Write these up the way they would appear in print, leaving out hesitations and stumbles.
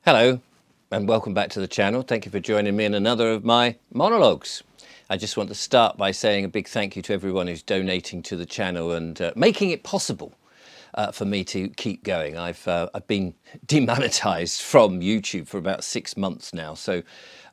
Hello and welcome back to the channel. Thank you for joining me in another of my monologues. I just want to start by saying a big thank you to everyone who's donating to the channel and making it possible for me to keep going. I've been demonetized from YouTube for about 6 months now, so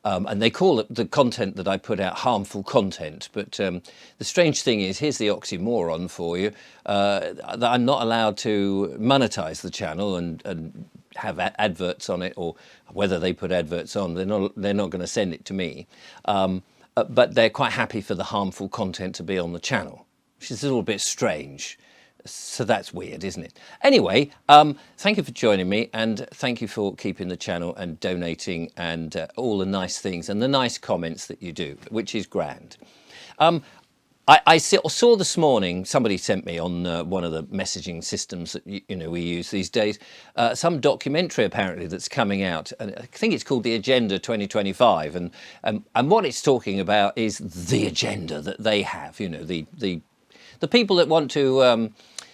and they call it the content that I put out harmful content, but the strange thing is, here's the oxymoron for you, that I'm not allowed to monetize the channel and have adverts on it, or whether they put adverts on, they're not going to send it to me, but they're quite happy for the harmful content to be on the channel, which is a little bit strange. So that's weird, isn't it? Anyway, thank you for joining me, and thank you for keeping the channel and donating and all the nice things and the nice comments that you do, which is grand. I saw this morning, somebody sent me on one of the messaging systems that we use these days, some documentary apparently that's coming out, and I think it's called The Agenda 2025, and what it's talking about is the agenda that they have, the people that want to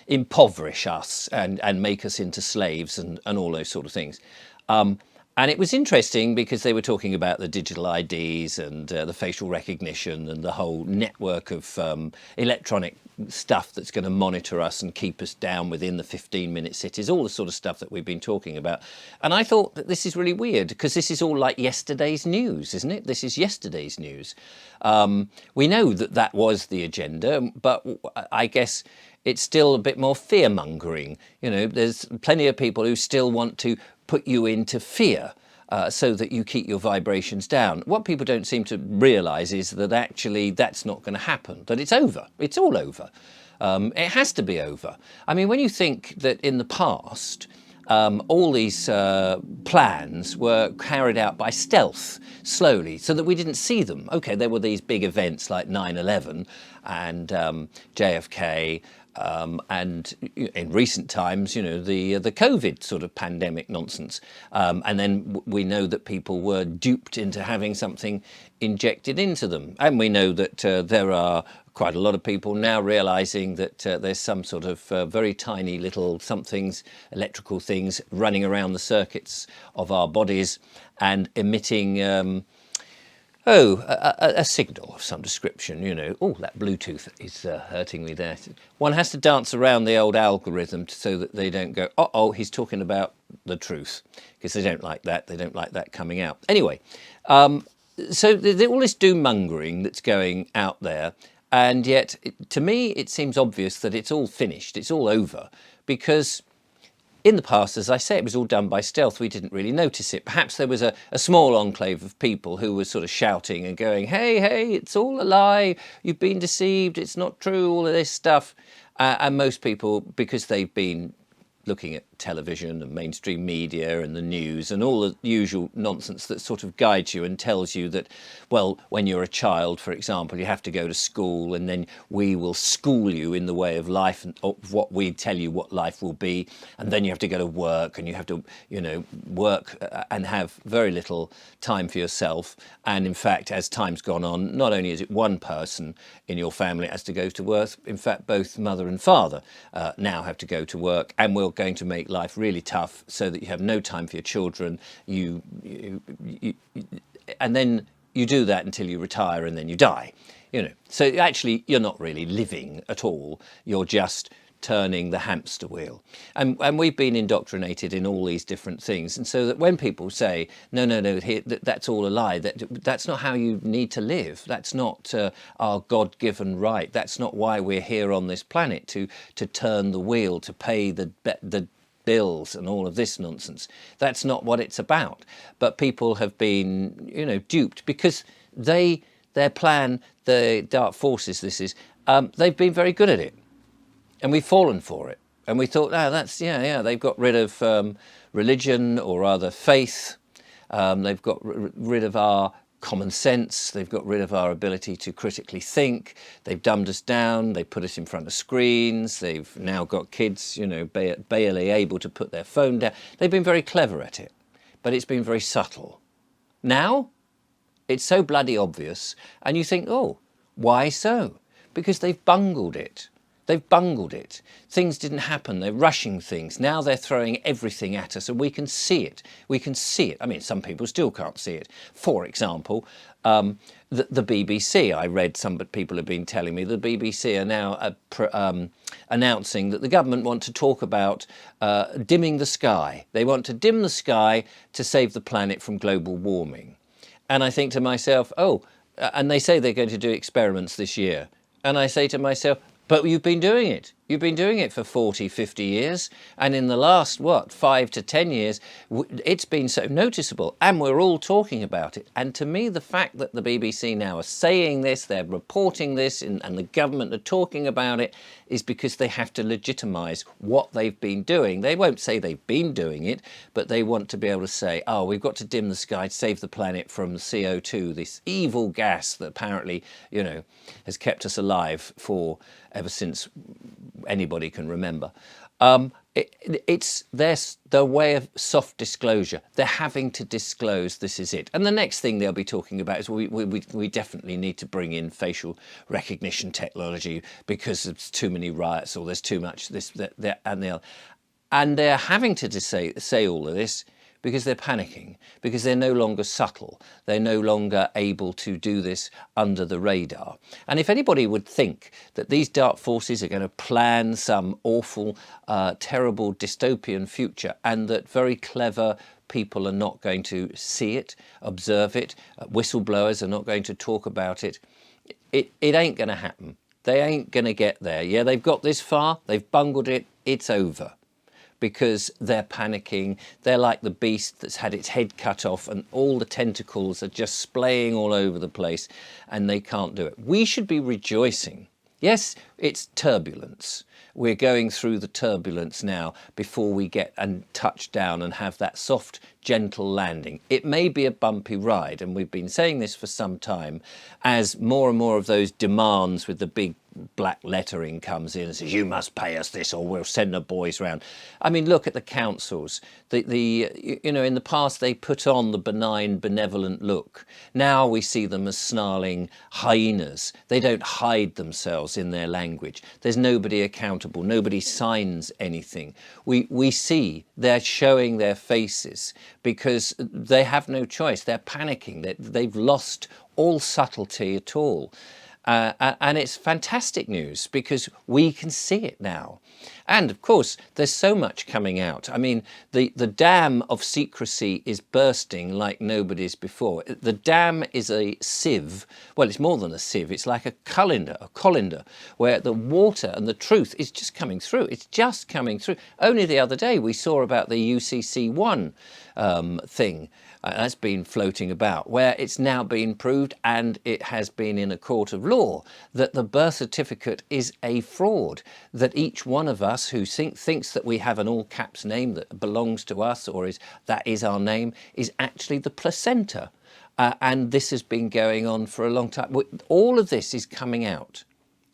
impoverish us and make us into slaves and all those sort of things. And it was interesting because they were talking about the digital IDs and the facial recognition and the whole network of electronic stuff that's going to monitor us and keep us down within the 15-minute cities, all the sort of stuff that we've been talking about. And I thought that this is really weird because this is all like yesterday's news, isn't it? This is yesterday's news. We know that that was the agenda, but I guess it's still a bit more fear-mongering. There's plenty of people who still want to put you into fear so that you keep your vibrations down. What people don't seem to realise is that actually that's not going to happen, that it's over. It's all over. It has to be over. I mean, when you think that in the past, all these plans were carried out by stealth, slowly, so that we didn't see them. Okay, there were these big events like 9/11 and JFK, and in recent times, the COVID sort of pandemic nonsense. And then we know that people were duped into having something injected into them. And we know that there are quite a lot of people now realising that there's some sort of very tiny little somethings, electrical things, running around the circuits of our bodies and emitting a signal of some description, Oh, that Bluetooth is hurting me there. One has to dance around the old algorithm so that they don't go, oh, he's talking about the truth, because they don't like that. They don't like that coming out. Anyway, so there's all this doom-mongering that's going out there, and yet, to me, it seems obvious that it's all finished. It's all over, because in the past, as I say, it was all done by stealth. We didn't really notice it. Perhaps there was a small enclave of people who were sort of shouting and going, hey, it's all a lie. You've been deceived. It's not true, all of this stuff. And most people, because they've been looking at television and mainstream media and the news and all the usual nonsense that sort of guides you and tells you that, well, when you're a child, for example, you have to go to school, and then we will school you in the way of life and of what we tell you what life will be, and then you have to go to work, and you have to, work and have very little time for yourself. And in fact, as time's gone on, not only is it one person in your family that has to go to work, in fact, both mother and father now have to go to work, and we're going to make life really tough so that you have no time for your children. And then you do that until you retire, and then you die. So actually you're not really living at all. You're just turning the hamster wheel. And we've been indoctrinated in all these different things. And so that when people say, no, that's all a lie, that's not how you need to live. That's not our God-given right. That's not why we're here on this planet, to turn the wheel, to pay the bills and all of this nonsense. That's not what it's about. But people have been, duped because their plan, the dark forces, they've been very good at it. And we've fallen for it. And we thought, they've got rid of religion, or rather faith. They've got rid of our common sense. They've got rid of our ability to critically think. They've dumbed us down. They put us in front of screens. They've now got kids, barely able to put their phone down. They've been very clever at it, but it's been very subtle. Now, it's so bloody obvious, and you think, oh, why so? Because they've bungled it. They've bungled it. Things didn't happen. They're rushing things. Now they're throwing everything at us, and we can see it. We can see it. I mean, some people still can't see it. For example, the BBC. I read some people have been telling me the BBC are now announcing that the government want to talk about dimming the sky. They want to dim the sky to save the planet from global warming. And I think to myself, oh, and they say they're going to do experiments this year. And I say to myself, but you've been doing it. You've been doing it for 40, 50 years. And in the last, 5 to 10 years, it's been so noticeable. And we're all talking about it. And to me, the fact that the BBC now are saying this, they're reporting this, and the government are talking about it, is because they have to legitimise what they've been doing. They won't say they've been doing it, but they want to be able to say, oh, we've got to dim the sky to save the planet from CO2, this evil gas that apparently, has kept us alive for ever since anybody can remember. It's their way of soft disclosure. They're having to disclose this is it. And the next thing they'll be talking about is we definitely need to bring in facial recognition technology because there's too many riots or there's too much this, that, and the other. And they're having to say all of this because they're panicking, because they're no longer subtle. They're no longer able to do this under the radar. And if anybody would think that these dark forces are going to plan some awful, terrible dystopian future and that very clever people are not going to see it, observe it, whistleblowers are not going to talk about it, it ain't going to happen. They ain't going to get there. Yeah, they've got this far, they've bungled it, it's over. Because they're panicking. They're like the beast that's had its head cut off and all the tentacles are just splaying all over the place and they can't do it. We should be rejoicing. Yes, it's turbulence. We're going through the turbulence now before we get and touch down and have that soft, gentle landing. It may be a bumpy ride, and we've been saying this for some time, as more and more of those demands with the big black lettering comes in and says, you must pay us this or we'll send the boys round. I mean, look at the councils. In the past they put on the benign, benevolent look. Now we see them as snarling hyenas. They don't hide themselves in their language. There's nobody accountable. Nobody signs anything. We see they're showing their faces because they have no choice. They're panicking. They've lost all subtlety at all. And it's fantastic news because we can see it now. And of course, there's so much coming out. I mean, the dam of secrecy is bursting like nobody's before. The dam is a sieve. Well, it's more than a sieve. It's like a colander, where the water and the truth is just coming through. It's just coming through. Only the other day we saw about the UCC1 thing. That's been floating about, where it's now been proved, and it has been in a court of law, that the birth certificate is a fraud, that each one of us who thinks that we have an all caps name that belongs to us or that is our name is actually the placenta. And this has been going on for a long time. All of this is coming out.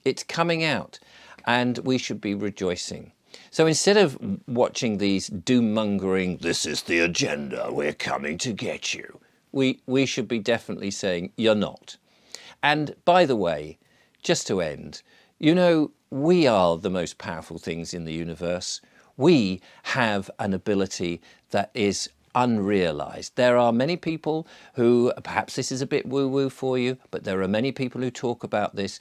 It's coming out, and we should be rejoicing. So instead of watching these doom-mongering, this is the agenda, we're coming to get you, we should be definitely saying, you're not. And by the way, just to end, we are the most powerful things in the universe. We have an ability that is unrealized. There are many people who, perhaps this is a bit woo-woo for you, but there are many people who talk about this,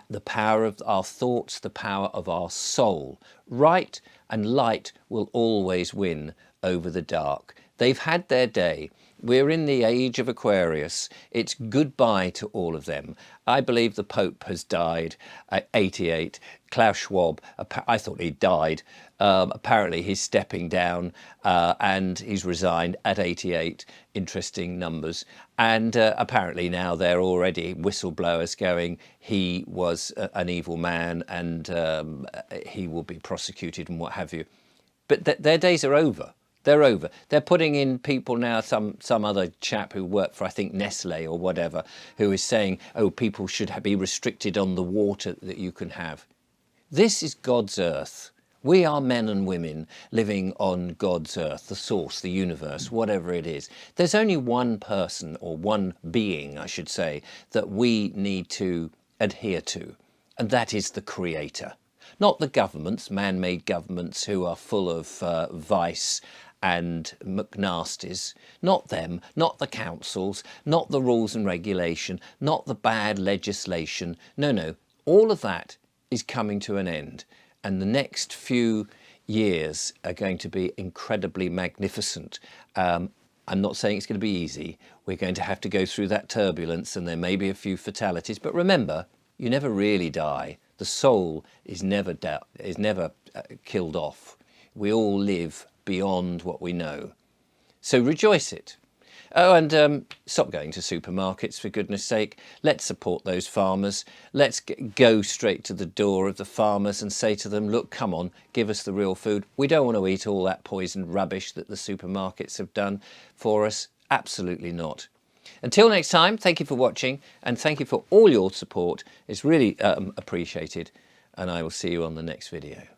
the power of our thoughts, the power of our soul. Right and light will always win over the dark. They've had their day. We're in the age of Aquarius. It's goodbye to all of them. I believe the Pope has died at 88. Klaus Schwab, I thought he died. Apparently he's stepping down and he's resigned at 88. Interesting numbers. And apparently now they're already whistleblowers going, he was an evil man and he will be prosecuted and what have you. But their days are over. They're over. They're putting in people now, some other chap who worked for, I think, Nestle or whatever, who is saying, oh, people should be restricted on the water that you can have. This is God's earth. We are men and women living on God's earth, the source, the universe, whatever it is. There's only one person, or one being, I should say, that we need to adhere to, and that is the Creator. Not the governments, man-made governments who are full of vice and McNasties. Not them, not the councils, not the rules and regulation, not the bad legislation. No, no, all of that is coming to an end. And the next few years are going to be incredibly magnificent. I'm not saying it's going to be easy. We're going to have to go through that turbulence and there may be a few fatalities. But remember, you never really die. The soul is never killed off. We all live beyond what we know. So rejoice it. Oh, and stop going to supermarkets, for goodness sake. Let's support those farmers. Let's go straight to the door of the farmers and say to them, look, come on, give us the real food. We don't want to eat all that poisoned rubbish that the supermarkets have done for us. Absolutely not. Until next time, thank you for watching and thank you for all your support. It's really appreciated, and I will see you on the next video.